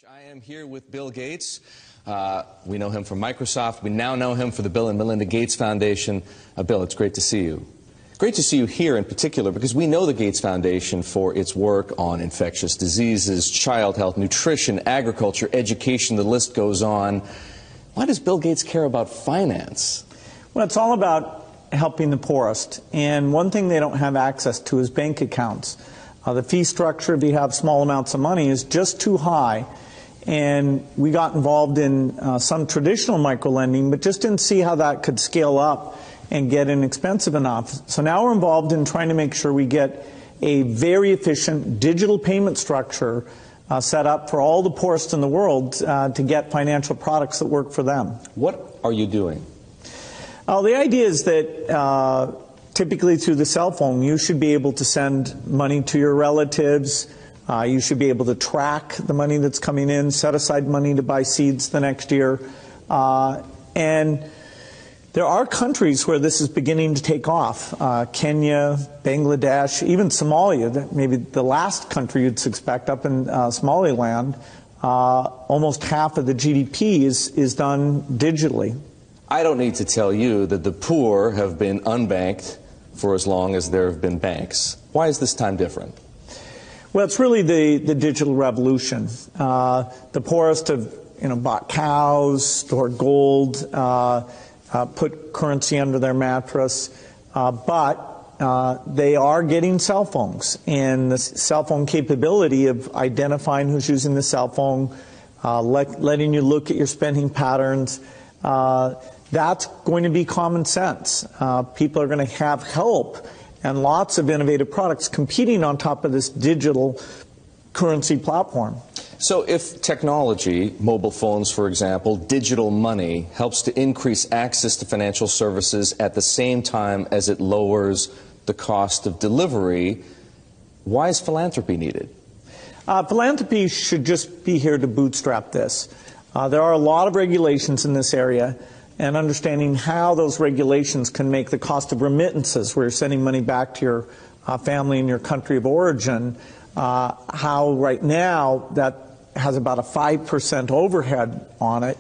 I am here with Bill Gates. We know him from Microsoft. We now know him for the Bill and Melinda Gates Foundation. Bill, it's great to see you. Great to see you here in particular because we know the Gates Foundation for its work on infectious diseases, child health, nutrition, agriculture, education, the list goes on. Why does Bill Gates care about finance? Well, it's all about helping the poorest. And one thing they don't have access to is bank accounts. The fee structure, if you have small amounts of money, is just too high. And we got involved in some traditional microlending, but just didn't see how that could scale up and get inexpensive enough. So now we're involved in trying to make sure we get a very efficient digital payment structure set up for all the poorest in the world to get financial products that work for them. What are you doing? The idea is that typically through the cell phone, you should be able to send money to your relatives. You should be able to track the money that's coming in, set aside money to buy seeds the next year. And there are countries where this is beginning to take off. Kenya, Bangladesh, even Somalia, maybe the last country you'd suspect, up in Somaliland, almost half of the GDP is done digitally. I don't need to tell you that the poor have been unbanked for as long as there have been banks. Why is this time different? Well, it's really the digital revolution. The poorest have bought cows, stored gold, put currency under their mattress, but they are getting cell phones. And the cell phone capability of identifying who's using the cell phone, letting you look at your spending patterns, that's going to be common sense. People are going to have help and lots of innovative products competing on top of this digital currency platform. So if technology, mobile phones for example, digital money, helps to increase access to financial services at the same time as it lowers the cost of delivery, why is philanthropy needed? Philanthropy should just be here to bootstrap this. There are a lot of regulations in this area, and understanding how those regulations can make the cost of remittances, where you're sending money back to your family in your country of origin, how right now that has about a 5% overhead on it.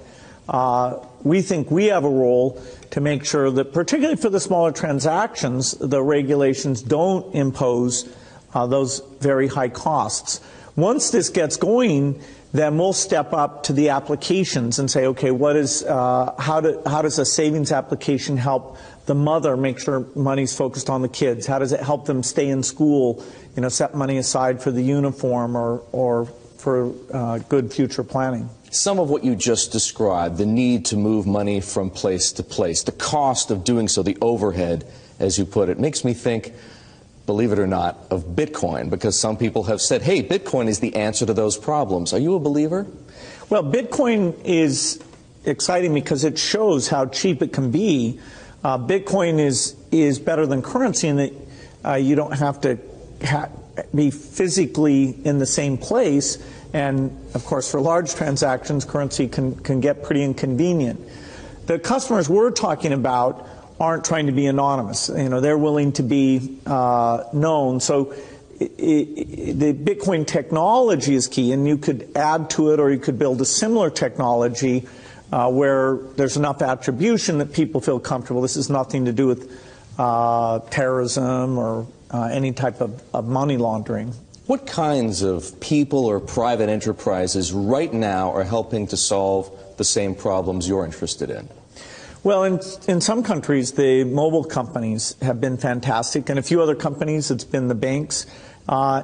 We think we have a role to make sure that, particularly for the smaller transactions, the regulations don't impose those very high costs. Once this gets going, then we'll step up to the applications and say, okay, how does a savings application help the mother make sure money's focused on the kids? How does it help them stay in school, set money aside for the uniform or for good future planning? Some of what you just described, the need to move money from place to place, the cost of doing so, the overhead, as you put it, makes me think, believe it or not, of Bitcoin, because some people have said, hey, Bitcoin is the answer to those problems. Are you a believer? Well, Bitcoin is exciting because it shows how cheap it can be. Bitcoin is better than currency in that you don't have to be physically in the same place. And, of course, for large transactions, currency can get pretty inconvenient. The customers we're talking about aren't trying to be anonymous. They're willing to be known. So the Bitcoin technology is key, and you could add to it, or you could build a similar technology where there's enough attribution that people feel comfortable. This has nothing to do with terrorism or any type of money laundering. What kinds of people or private enterprises right now are helping to solve the same problems you're interested in? Well, in some countries, the mobile companies have been fantastic. In a few other companies, it's been the banks.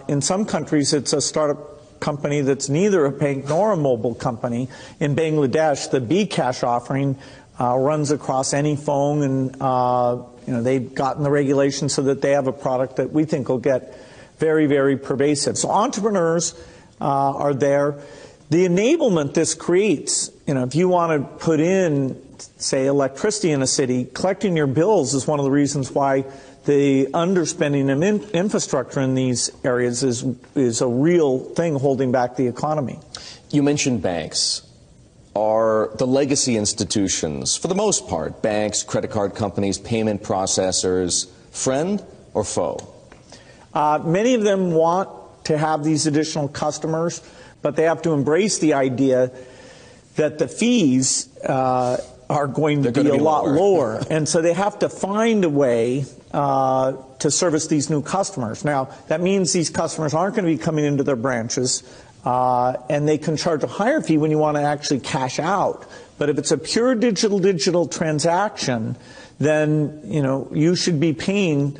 In some countries, it's a startup company that's neither a bank nor a mobile company. In Bangladesh, the bKash offering runs across any phone, and they've gotten the regulations so that they have a product that we think will get very, very pervasive. So entrepreneurs are there. The enablement this creates, if you want to put in, say, electricity in a city, collecting your bills is one of the reasons why the underspending of infrastructure in these areas is a real thing holding back the economy. You mentioned banks. Are the legacy institutions, for the most part, banks, credit card companies, payment processors, friend or foe? Many of them want to have these additional customers, but they have to embrace the idea that the fees are going to be a lot lower. And so they have to find a way to service these new customers. Now, that means these customers aren't going to be coming into their branches, and they can charge a higher fee when you want to actually cash out. But if it's a pure digital transaction, then, you should be paying,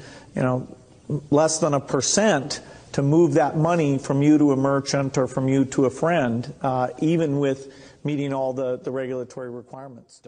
less than 1% to move that money from you to a merchant or from you to a friend, even with meeting all the regulatory requirements.